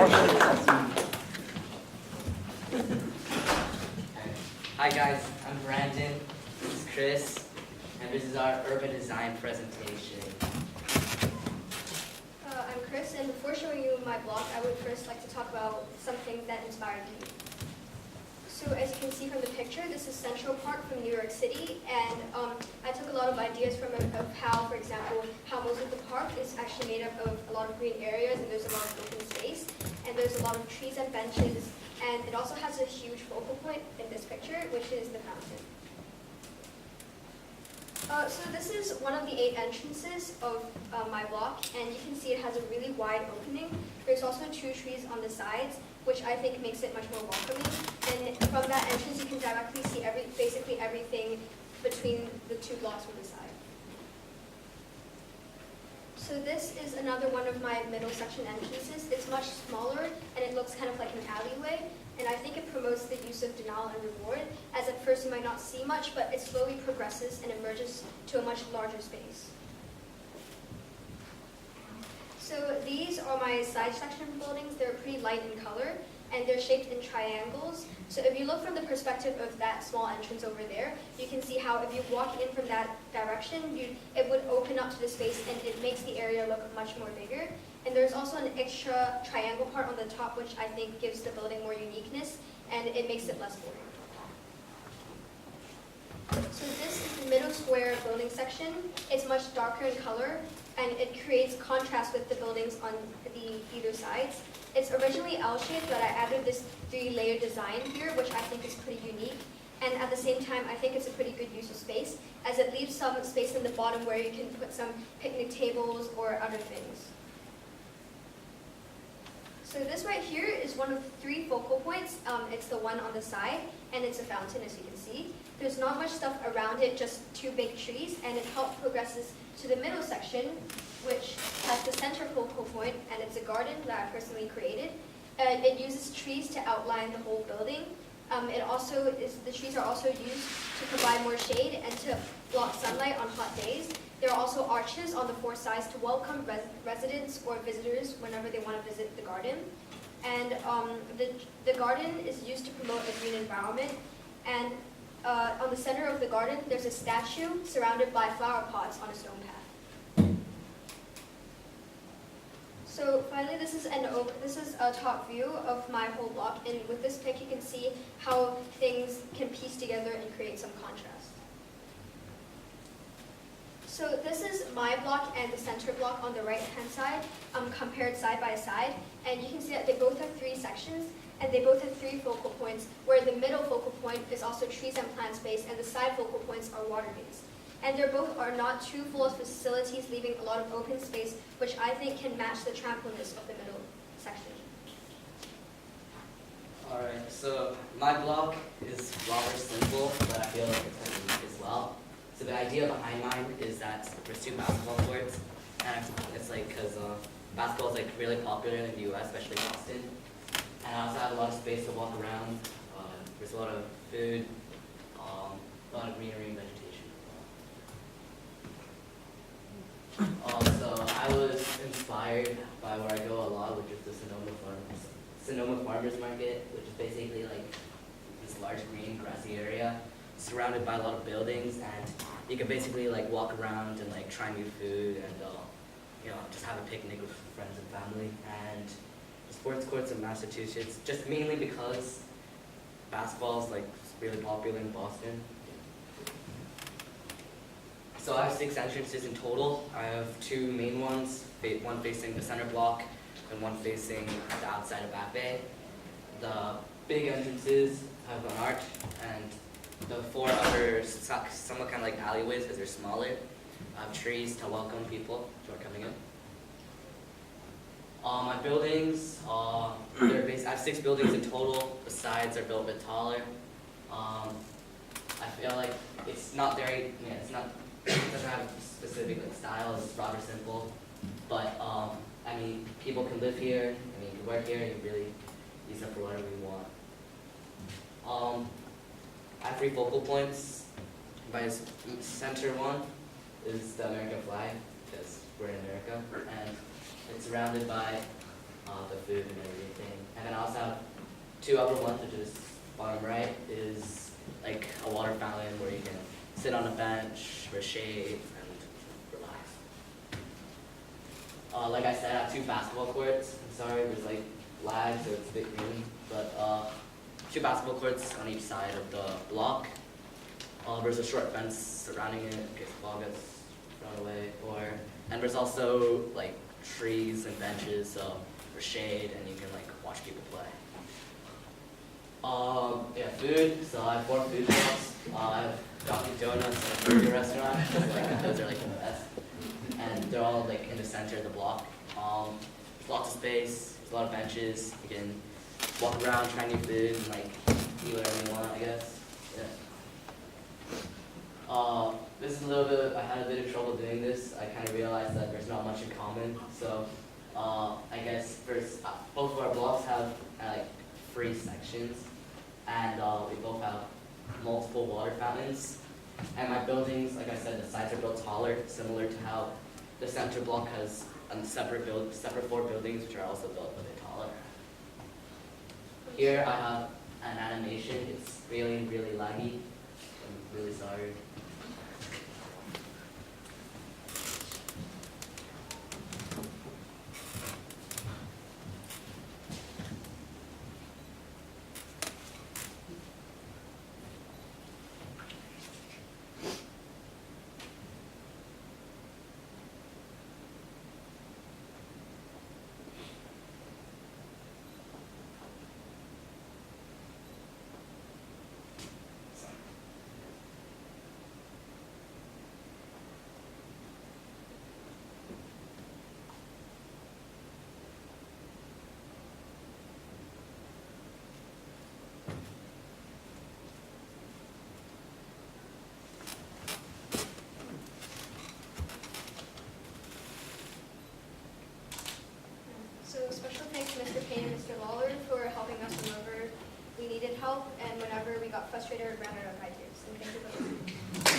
Hi guys, I'm Brandon, this is Kris, and this is our urban design presentation. I'm Kris, and before showing you my blog, I would first like to talk about some things that inspired me. So as you can see from the picture, this is Central Park from New York City, and I took a lot of ideas from it of how, for example, how most of the park is actually made up of a lot of green areas, and there's a lot of open space, and there's a lot of trees and benches, and it also has a huge focal point in this picture, which is the fountain. So this is one of the 8 entrances of my block, and you can see it has a really wide opening. There's also 2 trees on the sides, which I think makes it much more welcoming. And from that entrance, you can directly see basically everything between the 2 blocks from the side. So this is another one of my middle section entrances. It's much smaller, and it looks kind of like an alleyway. And I think it promotes the use of denial and reward, as at first you might not see much, but it slowly progresses and emerges to a much larger space. So these are my side section buildings. They're pretty light in color, and they're shaped in triangles. So if you look from the perspective of that small entrance over there, you can see how if you walk in from that direction, it would open up to the space, and it makes the area look much more bigger. And there's also an extra triangle part on the top, which I think gives the building more uniqueness, and it makes it less boring. So this is the middle square building section. It's much darker in color, and it creates contrast with the buildings on the either sides. It's originally L-shaped, but I added this 3-layer design here, which I think is pretty unique. And at the same time, I think it's a pretty good use of space, as it leaves some space in the bottom where you can put some picnic tables or other things. So this right here is one of 3 focal points. It's the one on the side, and it's a fountain, as you can see. There's not much stuff around it, just 2 big trees, and it progresses to the middle section, which has the center focal point, and it's a garden that I personally created. It uses trees to outline the whole building. The trees are also used to provide more shade and to block sunlight on hot days. There are also arches on the 4 sides to welcome residents or visitors whenever they want to visit the garden. And the garden is used to promote a green environment. And on the center of the garden, there's a statue surrounded by flower pots on a stone path. So finally, this is a top view of my whole block. And with this pic, you can see how things can piece together and create some contrast. So this is my block and the center block on the right-hand side, compared side by side. And you can see that they both have 3 sections, and they both have 3 focal points, where the middle focal point is also trees and plant space, and the side focal points are water-based. And they both are not too full of facilities, leaving a lot of open space, which I think can match the tranquilness of the middle section. Alright, so my block is rather simple, but I feel like it's unique as well. So the idea behind mine is that there's 2 basketball courts, and it's like because basketball is like really popular in the U.S., especially Boston. And I also have a lot of space to walk around. There's a lot of food, a lot of greenery and vegetation. So I was inspired by where I go a lot, which is the Sonoma Farmers Market, which is basically like this large green grassy area surrounded by a lot of buildings, and you can basically like walk around and like try new food and just have a picnic with friends and family. And the sports courts in Massachusetts, just mainly because basketball is like really popular in Boston. So I have 6 entrances in total. I have 2 main ones, one facing the center block and one facing the outside of Back Bay. The big entrances have an arch, and the 4 other somewhat kind of like alleyways because they're smaller. I have trees to welcome people who are coming in. My buildings, I have 6 buildings in total. The sides are built a bit taller. I feel like it's not very, it doesn't have a specific like style. It's rather simple, but I mean, people can live here. I mean, you can work here. You can really use it for whatever you want. I have 3 focal points. My center one is the American flag, because we're in America, and it's surrounded by the food and everything. And then I also have 2 upper ones, which is bottom right, is like a water fountain where you can sit on a bench for shade and relax. Like I said, I have 2 basketball courts. I'm sorry, there's like lag, so it's a bit green, but 2 basketball courts on each side of the block. There's a short fence surrounding it in case the ball gets thrown away, and there's also like trees and benches for shade, and you can like watch people play. Yeah, food. So I have 4 food trucks. I have Dunkin' Donuts and a burger restaurant. So, like, those are like the best, and they're all like in the center of the block. There's lots of space. There's a lot of benches. You can walk around, try new food, and like eat whatever you want, I guess. Yeah. This is a little bit. I had a bit of trouble doing this. I kind of realized that there's not much in common. So I guess first, both of our blocks have like 3 sections, and we both have multiple water fountains. And my buildings, like I said, the sides are built taller, similar to how the center block has separate 4 buildings, which are also built a bit taller. Here I have an animation. It's really, really laggy. I'm really sorry. So special thanks to Mr. Payne and Mr. Lawler for helping us whenever we needed help and whenever we got frustrated or ran out of ideas. And thank you for listening.